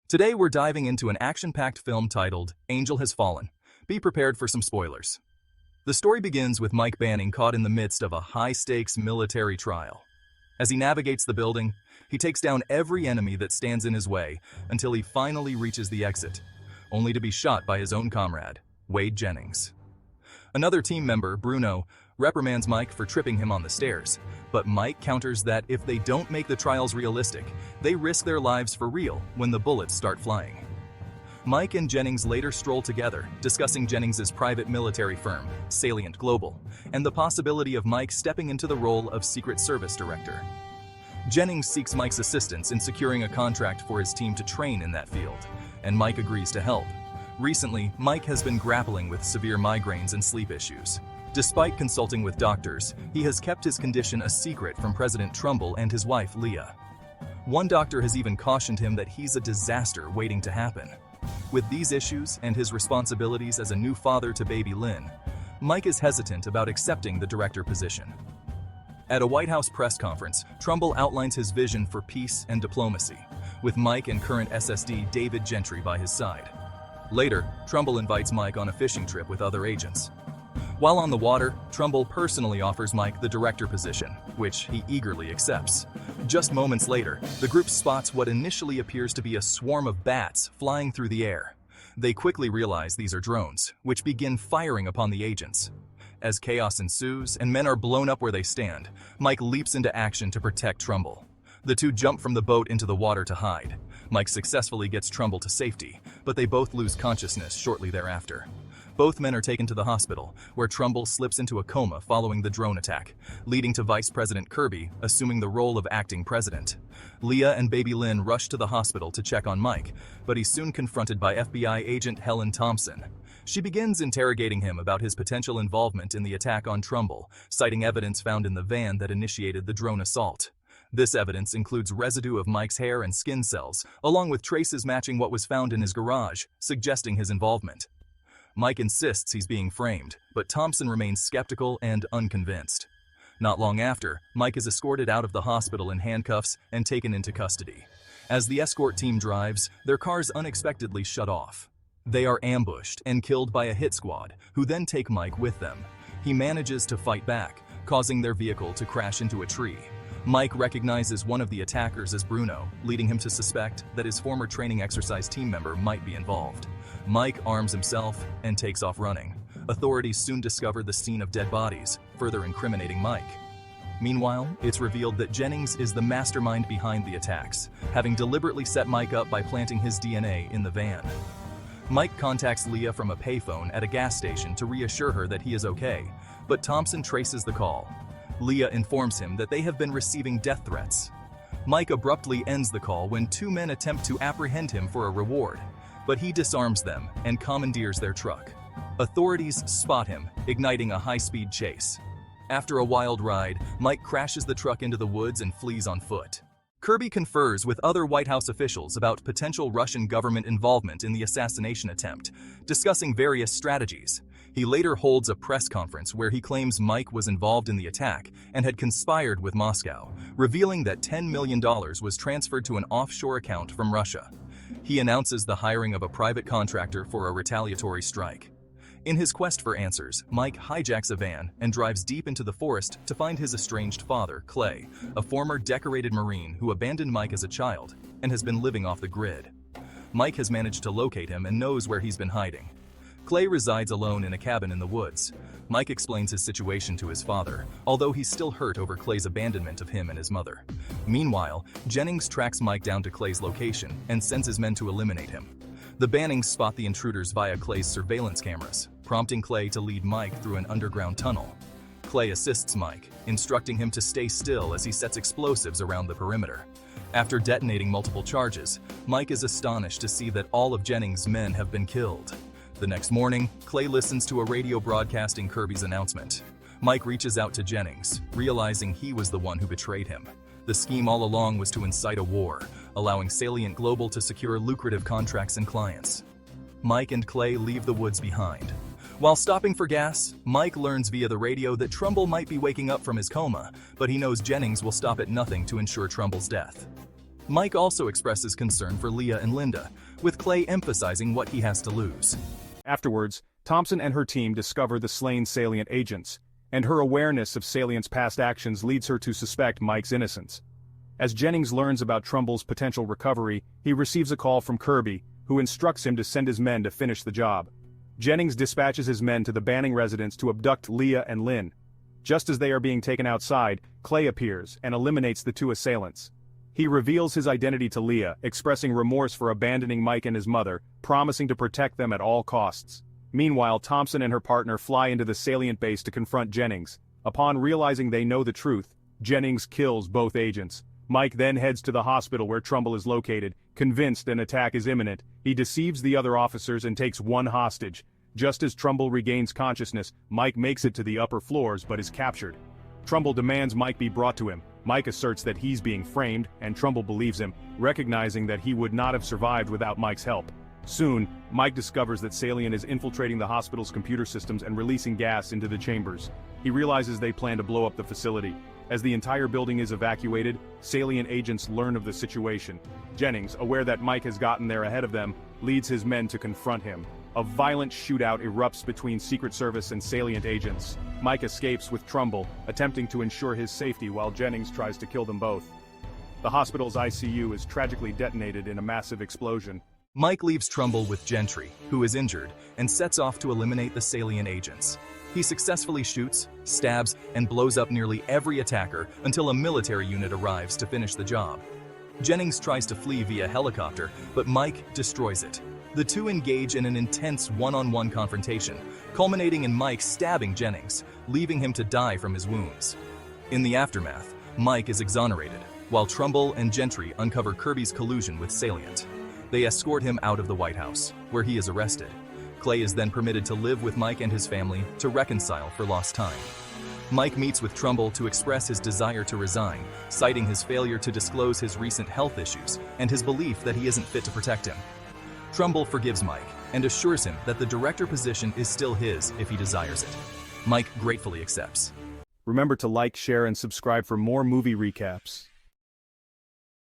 Today we're diving into an action-packed film titled Angel Has Fallen. Be prepared for some spoilers. The story begins with Mike Banning caught in the midst of a high-stakes military trial. As he navigates the building, he takes down every enemy that stands in his way until he finally reaches the exit, only to be shot by his own comrade, Wade Jennings. Another team member, Bruno, reprimands Mike for tripping him on the stairs, but Mike counters that if they don't make the trials realistic, they risk their lives for real when the bullets start flying. Mike and Jennings later stroll together, discussing Jennings' private military firm, Salient Global, and the possibility of Mike stepping into the role of Secret Service Director. Jennings seeks Mike's assistance in securing a contract for his team to train in that field, and Mike agrees to help. Recently, Mike has been grappling with severe migraines and sleep issues. Despite consulting with doctors, he has kept his condition a secret from President Trumbull and his wife, Leah. One doctor has even cautioned him that he's a disaster waiting to happen. With these issues and his responsibilities as a new father to baby Lynn, Mike is hesitant about accepting the director position. At a White House press conference, Trumbull outlines his vision for peace and diplomacy, with Mike and current SSD David Gentry by his side. Later, Trumbull invites Mike on a fishing trip with other agents. While on the water, Trumbull personally offers Mike the director position, which he eagerly accepts. Just moments later, the group spots what initially appears to be a swarm of bats flying through the air. They quickly realize these are drones, which begin firing upon the agents. As chaos ensues and men are blown up where they stand, Mike leaps into action to protect Trumbull. The two jump from the boat into the water to hide. Mike successfully gets Trumbull to safety, but they both lose consciousness shortly thereafter. Both men are taken to the hospital, where Trumbull slips into a coma following the drone attack, leading to Vice President Kirby assuming the role of acting president. Leah and baby Lynn rush to the hospital to check on Mike, but he's soon confronted by FBI agent Helen Thompson. She begins interrogating him about his potential involvement in the attack on Trumbull, citing evidence found in the van that initiated the drone assault. This evidence includes residue of Mike's hair and skin cells, along with traces matching what was found in his garage, suggesting his involvement. Mike insists he's being framed, but Thompson remains skeptical and unconvinced. Not long after, Mike is escorted out of the hospital in handcuffs and taken into custody. As the escort team drives, their cars unexpectedly shut off. They are ambushed and killed by a hit squad, who then take Mike with them. He manages to fight back, causing their vehicle to crash into a tree. Mike recognizes one of the attackers as Bruno, leading him to suspect that his former training exercise team member might be involved. Mike arms himself and takes off running. Authorities soon discover the scene of dead bodies, further incriminating Mike. Meanwhile, it's revealed that Jennings is the mastermind behind the attacks, having deliberately set Mike up by planting his DNA in the van. Mike contacts Leah from a payphone at a gas station to reassure her that he is okay, but Thompson traces the call. Leah informs him that they have been receiving death threats. Mike abruptly ends the call when two men attempt to apprehend him for a reward, but he disarms them and commandeers their truck. Authorities spot him, igniting a high-speed chase. After a wild ride, Mike crashes the truck into the woods and flees on foot. Kirby confers with other White House officials about potential Russian government involvement in the assassination attempt, discussing various strategies. He later holds a press conference where he claims Mike was involved in the attack and had conspired with Moscow, revealing that $10 million was transferred to an offshore account from Russia. He announces the hiring of a private contractor for a retaliatory strike. In his quest for answers, Mike hijacks a van and drives deep into the forest to find his estranged father, Clay, a former decorated Marine who abandoned Mike as a child and has been living off the grid. Mike has managed to locate him and knows where he's been hiding. Clay resides alone in a cabin in the woods. Mike explains his situation to his father, although he's still hurt over Clay's abandonment of him and his mother. Meanwhile, Jennings tracks Mike down to Clay's location and sends his men to eliminate him. The Bannings spot the intruders via Clay's surveillance cameras, prompting Clay to lead Mike through an underground tunnel. Clay assists Mike, instructing him to stay still as he sets explosives around the perimeter. After detonating multiple charges, Mike is astonished to see that all of Jennings' men have been killed. The next morning, Clay listens to a radio broadcasting Kirby's announcement. Mike reaches out to Jennings, realizing he was the one who betrayed him. The scheme all along was to incite a war, allowing Salient Global to secure lucrative contracts and clients. Mike and Clay leave the woods behind. While stopping for gas, Mike learns via the radio that Trumbull might be waking up from his coma, but he knows Jennings will stop at nothing to ensure Trumbull's death. Mike also expresses concern for Leah and Linda, with Clay emphasizing what he has to lose. Afterwards, Thompson and her team discover the slain Salient agents, and her awareness of Salient's past actions leads her to suspect Mike's innocence. As Jennings learns about Trumbull's potential recovery, he receives a call from Kirby, who instructs him to send his men to finish the job. Jennings dispatches his men to the Banning residence to abduct Leah and Lynn. Just as they are being taken outside, Clay appears and eliminates the two assailants. He reveals his identity to Leah, expressing remorse for abandoning Mike and his mother, promising to protect them at all costs. Meanwhile, Thompson and her partner fly into the Salient base to confront Jennings. Upon realizing they know the truth, Jennings kills both agents. Mike then heads to the hospital where Trumbull is located. Convinced an attack is imminent, he deceives the other officers and takes one hostage. Just as Trumbull regains consciousness, Mike makes it to the upper floors but is captured. Trumbull demands Mike be brought to him. Mike asserts that he's being framed, and Trumbull believes him, recognizing that he would not have survived without Mike's help. Soon, Mike discovers that Salient is infiltrating the hospital's computer systems and releasing gas into the chambers. He realizes they plan to blow up the facility. As the entire building is evacuated, Salient agents learn of the situation. Jennings, aware that Mike has gotten there ahead of them, leads his men to confront him. A violent shootout erupts between Secret Service and Salient agents. Mike escapes with Trumbull, attempting to ensure his safety while Jennings tries to kill them both. The hospital's ICU is tragically detonated in a massive explosion. Mike leaves Trumbull with Gentry, who is injured, and sets off to eliminate the Salient agents. He successfully shoots, stabs, and blows up nearly every attacker until a military unit arrives to finish the job. Jennings tries to flee via helicopter, but Mike destroys it. The two engage in an intense one-on-one confrontation, culminating in Mike stabbing Jennings, leaving him to die from his wounds. In the aftermath, Mike is exonerated, while Trumbull and Gentry uncover Kirby's collusion with Salient. They escort him out of the White House, where he is arrested. Clay is then permitted to live with Mike and his family to reconcile for lost time. Mike meets with Trumbull to express his desire to resign, citing his failure to disclose his recent health issues and his belief that he isn't fit to protect him. Trumbull forgives Mike and assures him that the director position is still his if he desires it. Mike gratefully accepts. Remember to like, share, and subscribe for more movie recaps.